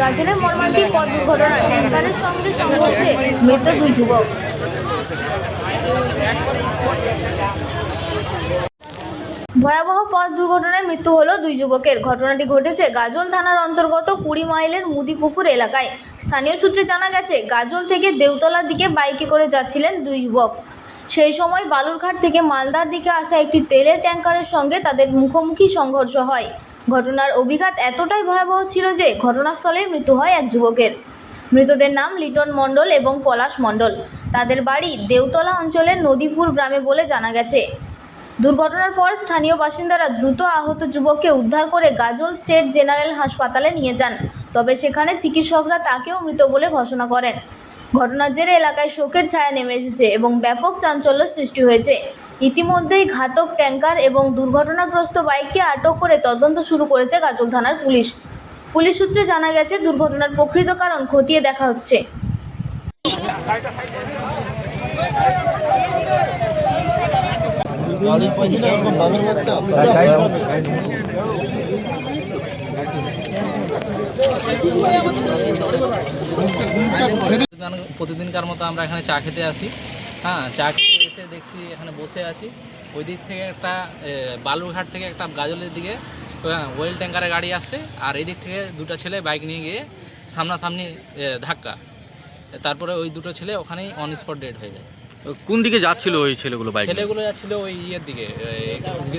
গাজলে মর্মান্তিক পথ দুর্ঘটনা, ট্যাঙ্কারের সঙ্গে সংঘর্ষে মৃত 2 যুবক। ভয়াবহ পথ দুর্ঘটনায় মৃত্যু হলো 2 যুবকের। ঘটনাটি ঘটেছে গাজল থানার অন্তর্গত 20 মাইলের মুদিপুকুর এলাকায়। স্থানীয় সূত্রে জানা গেছে, গাজল থেকে দেউতলার দিকে বাইকে করে যাচ্ছিলেন 2 যুবক। সেই সময় বালুরঘাট থেকে মালদার দিকে আসা একটি তেলের ট্যাঙ্কারের সঙ্গে তাদের মুখোমুখি সংঘর্ষ হয়। ঘটনার অভিঘাত এতটাই ভয়াবহ ছিল যে ঘটনাস্থলেই মৃত্যু হয় 1 যুবকের। মৃতদের নাম লিটন মণ্ডল এবং পলাশ মণ্ডল। তাদের বাড়ি দেউতলা অঞ্চলের নদীপুর গ্রামে বলে জানা গেছে। দুর্ঘটনার পর স্থানীয় বাসিন্দারা দ্রুত আহত যুবককে উদ্ধার করে গাজল স্টেট জেনারেল হাসপাতালে নিয়ে যান। তবে সেখানে চিকিৎসকরা তাকেও মৃত বলে ঘোষণা করেন। ঘটনার জেরে এলাকায় শোকের ছায়া নেমে এসেছে এবং ব্যাপক চাঞ্চল্য সৃষ্টি হয়েছে। ইতিমধ্যেই ঘাতক ট্যাঙ্কার এবং দুর্ঘটনাগ্রস্ত বাইককে আটক করে তদন্ত শুরু করেছে গাজল থানার পুলিশ। পুলিশ সূত্রে জানা গেছে, দুর্ঘটনার প্রকৃত কারণ খতিয়ে দেখা হচ্ছে। প্রতিদিনকার মতো আমরা এখানে চা খেতে আসি। হ্যাঁ, চা খেতে এসে দেখছি এখানে বসে আছি। ওই দিক থেকে একটা বালুরঘাট থেকে একটা গাজলের দিকে ওয়েল ট্যাঙ্কারের গাড়ি আসছে, আর এই দিক থেকে 2টা ছেলে বাইক নিয়ে গিয়ে সামনাসামনি ধাক্কা। তারপরে ওই 2টো ছেলে ওখানেই অন স্পট ডেড হয়ে যায়। কোন দিকে যাচ্ছিল ওই ছেলেগুলো? ছেলেগুলো যাচ্ছিল ওই ইয়ের দিকে,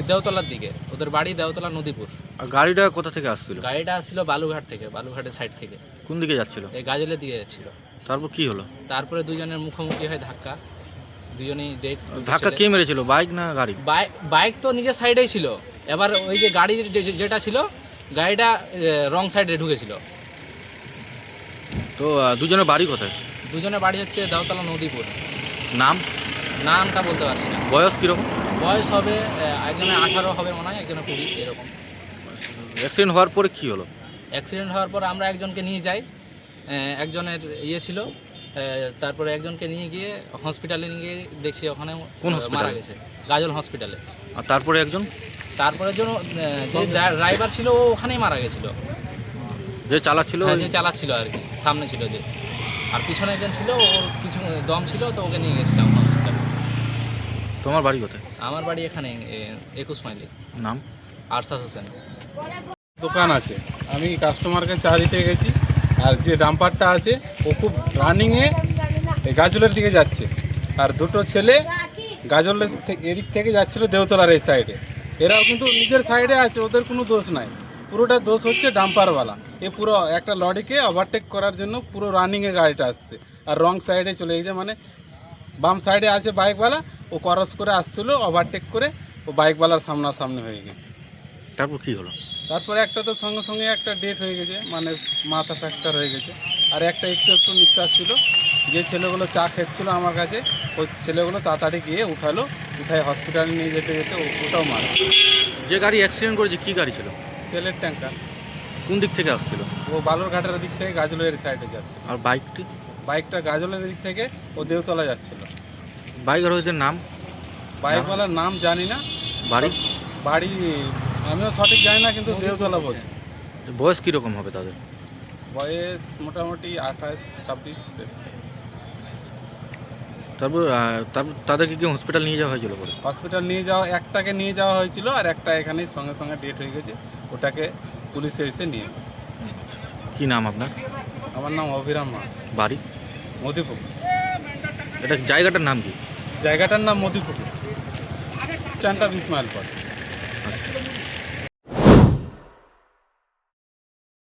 দেওতলার দিকে। ওদের বাড়ি দেওতলা নদীপুর। আর গাড়িটা কোথা থেকে আসছিল? গাড়িটা আসছিল বালুরঘাট থেকে, বালুরঘাটের সাইড থেকে। কোন দিকে যাচ্ছিল? এই গাজলের দিকে যাচ্ছিল। তারপর কি হলো? তারপরে 2জনের মুখোমুখি হয় ধাক্কা, 2জনেই ডেড। ধাক্কা কে মেরেছিল, বাইক না গাড়ি? বাইক তো নিজের সাইডেই ছিল। এবার ওই যে গাড়ি যেটা ছিল, গাড়িটা রং সাইডে ঢুকেছিল। তো 2জনের বাড়ি কোথায়? 2জনের বাড়ি হচ্ছে দেওতলা নদীপুর। নামটা বলতে পারছি না। বয়স কীরকম? বয়স হবে একজনের 18 হবে মনে হয়, একজনের 20 এরকম। অ্যাক্সিডেন্ট হওয়ার পরে কি হলো? অ্যাক্সিডেন্ট হওয়ার পর আমরা একজনকে নিয়ে যাই। একজনের ইয়ে ছিল, তারপরে একজনকে নিয়ে গিয়ে হসপিটালে নিয়ে গিয়ে দেখছি ওখানে মারা গেছে, গাজল হসপিটালে। আর তারপরে একজন? তারপরে যে ড্রাইভার ছিল ও ওখানেই মারা গেছিল। যে চালাচ্ছিল? যে চালাচ্ছিল আর কি, সামনে ছিল যে। আর পিছনে একজন ছিল, ওর কিছু দম ছিল, তো ওকে নিয়ে গেছিলাম হসপিটালে। তোমার বাড়ি কোথায়? আমার বাড়ি এখানে 21 মাইলে। নাম? আরশাদ হোসেন। দোকান আছে, আমি কাস্টমারকে চা দিতে গেছি, আর যে ডাম্পারটা আছে ও খুব রানিংয়ে গাজলের দিকে যাচ্ছে, আর 2টো ছেলে গাজলের এদিক থেকে যাচ্ছিলো দেওতলার এই সাইডে। এরাও কিন্তু নিজের সাইডে আছে, ওদের কোনো দোষ নাই। পুরোটা দোষ হচ্ছে ডাম্পারওয়ালা। এ পুরো একটা লরিকে ওভারটেক করার জন্য পুরো রানিংয়ে গাড়িটা আসছে, আর রং সাইডে চলে গেছে। মানে বাম সাইডে আছে বাইকওয়ালা, ও ক্রস করে আসছিলো, ওভারটেক করে ও বাইকওয়ালার সামনাসামনি হয়ে গেছে। তারপর কি হলো? তারপরে একটা তো সঙ্গে সঙ্গে একটা ডেথ হয়ে গেছে, মানে মাথা ফ্র্যাকচার হয়ে গেছে। আর একটা একটু নিঃশ্বাস ছিল। যে ছেলেগুলো চা খেচ্ছিলো আমার কাছে, ওই ছেলেগুলো তাড়াতাড়ি গিয়ে উঠায় হসপিটালে নিয়ে যেতে যেতে ওটাও মারা। যে গাড়ি অ্যাক্সিডেন্ট করেছে কি গাড়ি ছিল? তেলের ট্যাঙ্কার। কোন দিক থেকে আসছিল? ও বালুরঘাটের দিক থেকে গাজলের সাইডে যাচ্ছে। আর বাইকটি? বাইকটা গাজলের দিক থেকে ও দেওতলা যাচ্ছিল। বাইক আরোহীদের নাম? বাইকওয়ালার নাম জানি না। বাড়ি আমিও সঠিক জানি না, কিন্তু দেওতলা বলছে। বয়স কীরকম হবে তাদের? বয়স মোটামুটি 28-26। তারপর তাদেরকে কি হসপিটাল নিয়ে যাওয়া হয়েছিল? পরে হসপিটাল একটাকে নিয়ে যাওয়া হয়েছিল, আর একটা এখানেই সঙ্গে সঙ্গে ডেট হয়ে গেছে। ওটাকে পুলিশে এসে নিয়ে। কি নাম আপনার? আমার নাম অভিরাম মা। বাড়ি? মধুপুকুর। এটা জায়গাটার নাম কি? জায়গাটার নাম মধুপুকুর, স্ট্যান্ডটা 20 মাইল পর।